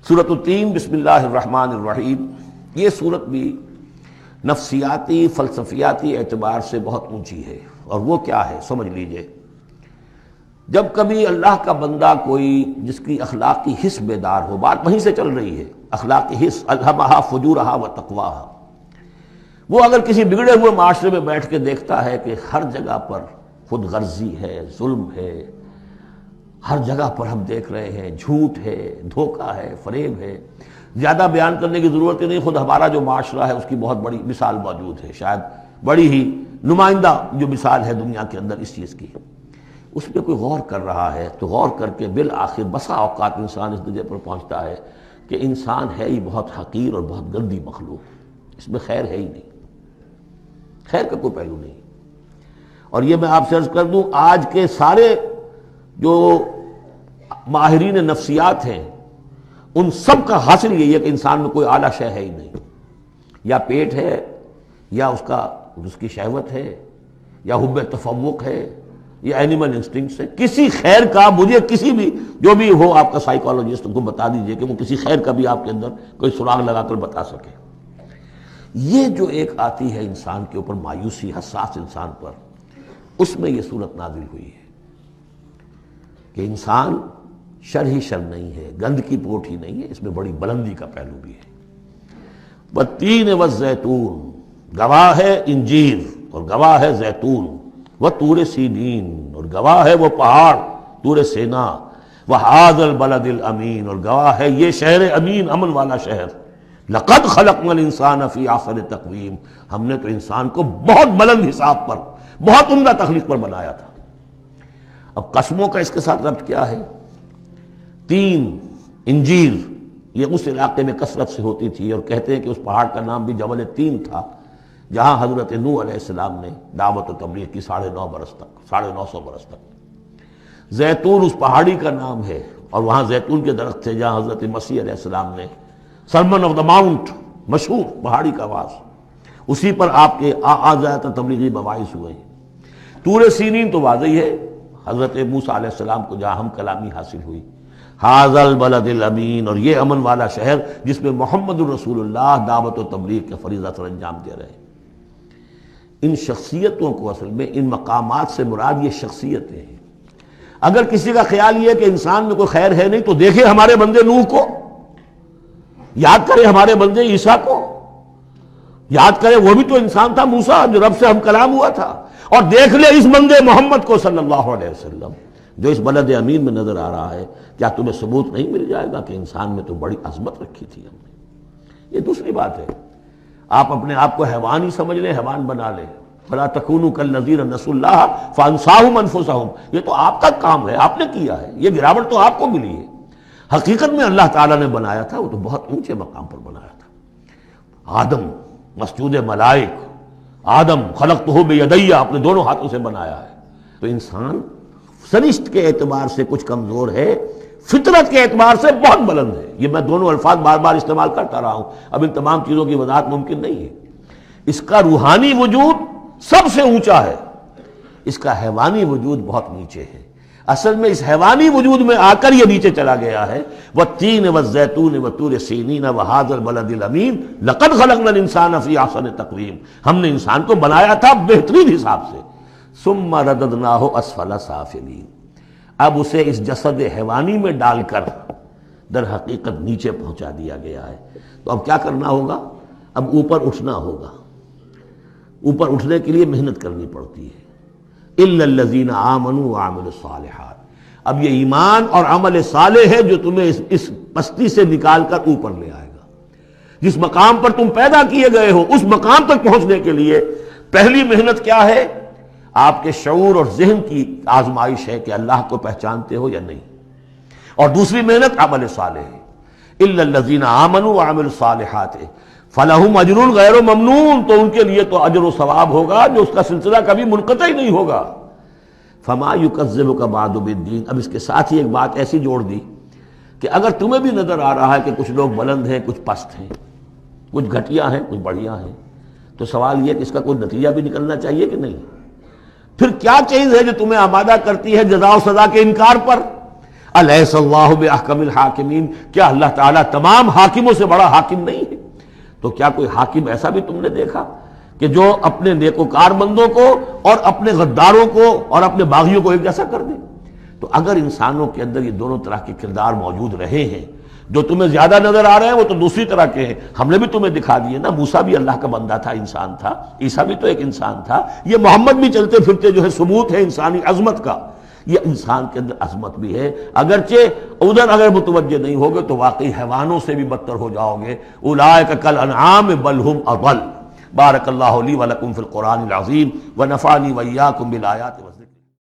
سورۃ التین بسم اللہ الرحمن الرحیم. یہ صورت بھی نفسیاتی فلسفیاتی اعتبار سے بہت اونچی ہے. اور وہ کیا ہے سمجھ لیجئے. جب کبھی اللہ کا بندہ کوئی جس کی اخلاقی حس بیدار ہو، بات وہیں سے چل رہی ہے، اخلاقی حس الہمہا فجورہا و تقواہا، وہ اگر کسی بگڑے ہوئے معاشرے میں بیٹھ کے دیکھتا ہے کہ ہر جگہ پر خود غرضی ہے، ظلم ہے، ہر جگہ پر ہم دیکھ رہے ہیں جھوٹ ہے، دھوکہ ہے، فریب ہے. زیادہ بیان کرنے کی ضرورت ہی نہیں، خود ہمارا جو معاشرہ ہے اس کی بہت بڑی مثال موجود ہے، شاید بڑی ہی نمائندہ جو مثال ہے دنیا کے اندر اس چیز کی. اس پہ کوئی غور کر رہا ہے تو غور کر کے بالآخر بسا اوقات انسان اس درجے پر پہنچتا ہے کہ انسان ہے ہی بہت حقیر اور بہت گندی مخلوق، اس میں خیر ہے ہی نہیں، خیر کا کوئی پہلو نہیں. اور یہ میں آپ سے عرض کر دوں، آج کے سارے جو ماہرین نفسیات ہیں ان سب کا حاصل یہی ہے کہ انسان میں کوئی اعلیٰ شے ہے ہی نہیں. یا پیٹ ہے، یا اس کی شہوت ہے، یا حب تفوق ہے، یا اینیمل انسٹنکٹس ہے. کسی خیر کا مجھے کسی بھی جو بھی ہو آپ کا سائیکالوجسٹ کو بتا دیجئے کہ وہ کسی خیر کا بھی آپ کے اندر کوئی سراغ لگا کر بتا سکے. یہ جو ایک آتی ہے انسان کے اوپر مایوسی، حساس انسان پر، اس میں یہ صورت نازل ہوئی ہے کہ انسان شر ہی شر نہیں ہے، گند کی پوٹ ہی نہیں ہے، اس میں بڑی بلندی کا پہلو بھی ہے. والتین والزیتون، گواہ ہے انجیر اور گواہ ہے زیتون، وطور سینین، اور گواہ ہے وہ پہاڑ طور سینا، وہذا البلد الامین، اور گواہ ہے یہ شہر امین، امن والا شہر. لقد خلقنا الانسان فی احسن تقویم، ہم نے تو انسان کو بہت بلند حساب پر، بہت عمدہ تخلیق پر بنایا تھا. اب قسموں کا اس کے ساتھ ربط کیا ہے؟ تین، انجیر، یہ اس علاقے میں کثرت سے ہوتی تھی، اور کہتے ہیں کہ اس پہاڑ کا نام بھی جبل تین تھا جہاں حضرت نوح علیہ السلام نے دعوت و تبلیغ کی 950 برس تک، 950 برس تک. زیتون اس پہاڑی کا نام ہے، اور وہاں زیتون کے درخت تھے جہاں حضرت مسیح علیہ السلام نے سرمن آف دا ماؤنٹ، مشہور پہاڑی کا آواز، اسی پر آپ کے زیادہ تر تبلیغی مباحث ہوئے ہیں. طور سینین تو واضح ہے، حضرت موسیٰ علیہ السلام کو جہاں ہم کلامی حاصل ہوئی. ھذا البلد الامین، اور یہ امن والا شہر جس میں محمد الرسول اللہ دعوت و تبلیغ کے فریضہ سر انجام دے رہے ہیں. ان شخصیتوں کو اصل میں ان مقامات سے مراد یہ شخصیتیں ہیں. اگر کسی کا خیال یہ ہے کہ انسان میں کوئی خیر ہے نہیں تو دیکھیں ہمارے بندے نوح کو، یاد کریں ہمارے بندے عیسیٰ کو، یاد کریں وہ بھی تو انسان تھا، موسیٰ جو رب سے ہم کلام ہوا تھا. اور دیکھ لیں اس بندے محمد کو صلی اللہ علیہ وسلم جو اس بلد امین میں نظر آ رہا ہے. کیا تمہیں ثبوت نہیں مل جائے گا کہ انسان میں تو بڑی عظمت رکھی تھی ہم نے؟ یہ دوسری بات ہے. آپ اپنے آپ کو حیوان ہی سمجھ لیں، حیوان بنا لیں. فلا تکونوا کالذین نسوا اللہ فانساہم انفسہم، یہ تو آپ کا کام ہے، آپ نے کیا ہے، یہ گراوٹ تو آپ کو ملی ہے. حقیقت میں اللہ تعالیٰ نے بنایا تھا وہ تو بہت اونچے مقام پر بنایا تھا. آدم مسجود ملائک، آدم خلقتہ بیدی، اپنے دونوں ہاتھوں سے بنایا ہے. تو انسان سرشت کے اعتبار سے کچھ کمزور ہے، فطرت کے اعتبار سے بہت بلند ہے. یہ میں دونوں الفاظ بار بار استعمال کرتا رہا ہوں، اب ان تمام چیزوں کی وضاحت ممکن نہیں ہے. اس کا روحانی وجود سب سے اونچا ہے، اس کا حیوانی وجود بہت نیچے ہے. اصل میں اس حیوانی وجود میں آ کر یہ نیچے چلا گیا ہے. والتین والزیتون وطور سینین وھذا البلد الامین لقد خلقنا الانسان فی احسن تقویم، ہم نے انسان کو بنایا تھا بہترین حساب سے. ثم رددناہ اسفل سافلین، اب اسے اس جسد حیوانی میں ڈال کر در حقیقت نیچے پہنچا دیا گیا ہے. تو اب کیا کرنا ہوگا؟ اب اوپر اٹھنا ہوگا. اوپر اٹھنے کے لیے محنت کرنی پڑتی ہے. الا الذین آمنوا وعملوا الصالحات، اب یہ ایمان اور عمل صالح ہے جو تمہیں اس پستی سے نکال کر اوپر لے آئے گا. جس مقام پر تم پیدا کیے گئے ہو اس مقام تک پہنچنے کے لیے پہلی محنت کیا ہے؟ آپ کے شعور اور ذہن کی آزمائش ہے کہ اللہ کو پہچانتے ہو یا نہیں. اور دوسری محنت عمل صالح ہے. الا الذین آمنوا وعملوا الصالحات فلہم اجر غیر ممنون، تو ان کے لیے تو اجر و ثواب ہوگا جو اس کا سلسلہ کبھی منقطع ہی نہیں ہوگا. فما یکذبک بعد بالدین، اب اس کے ساتھ ہی ایک بات ایسی جوڑ دی کہ اگر تمہیں بھی نظر آ رہا ہے کہ کچھ لوگ بلند ہیں، کچھ پست ہیں، کچھ گھٹیا ہیں، کچھ بڑھیا ہیں، تو سوال یہ کہ اس کا کوئی نتیجہ بھی نکلنا چاہیے کہ نہیں. پھر کیا چیز ہے جو تمہیں آمادہ کرتی ہے جزا و سزا کے انکار پر؟ الیس اللہ باحکم الحاکمین، کیا اللہ تعالیٰ تمام حاکموں سے بڑا حاکم نہیں ہے؟ تو کیا کوئی حاکم ایسا بھی تم نے دیکھا کہ جو اپنے نیکوکار بندوں کو اور اپنے غداروں کو اور اپنے باغیوں کو ایک جیسا کر دے؟ تو اگر انسانوں کے اندر یہ دونوں طرح کے کردار موجود رہے ہیں، جو تمہیں زیادہ نظر آ رہے ہیں وہ تو دوسری طرح کے ہیں، ہم نے بھی تمہیں دکھا دیے نا، موسیٰ بھی اللہ کا بندہ تھا، انسان تھا، عیسیٰ بھی تو ایک انسان تھا، یہ محمد بھی چلتے پھرتے جو ہے ثبوت ہے انسانی عظمت کا، یہ انسان کے اندر عظمت بھی ہے، اگرچہ ادھر اگر متوجہ نہیں ہوگے تو واقعی حیوانوں سے بھی بدتر ہو جاؤ گے، اولئک کالانعام بل ھم اضل۔ بارک اللہ لی ولکم فی القرآن العظیم ونفعنی وإیاکم بالآیات والذکر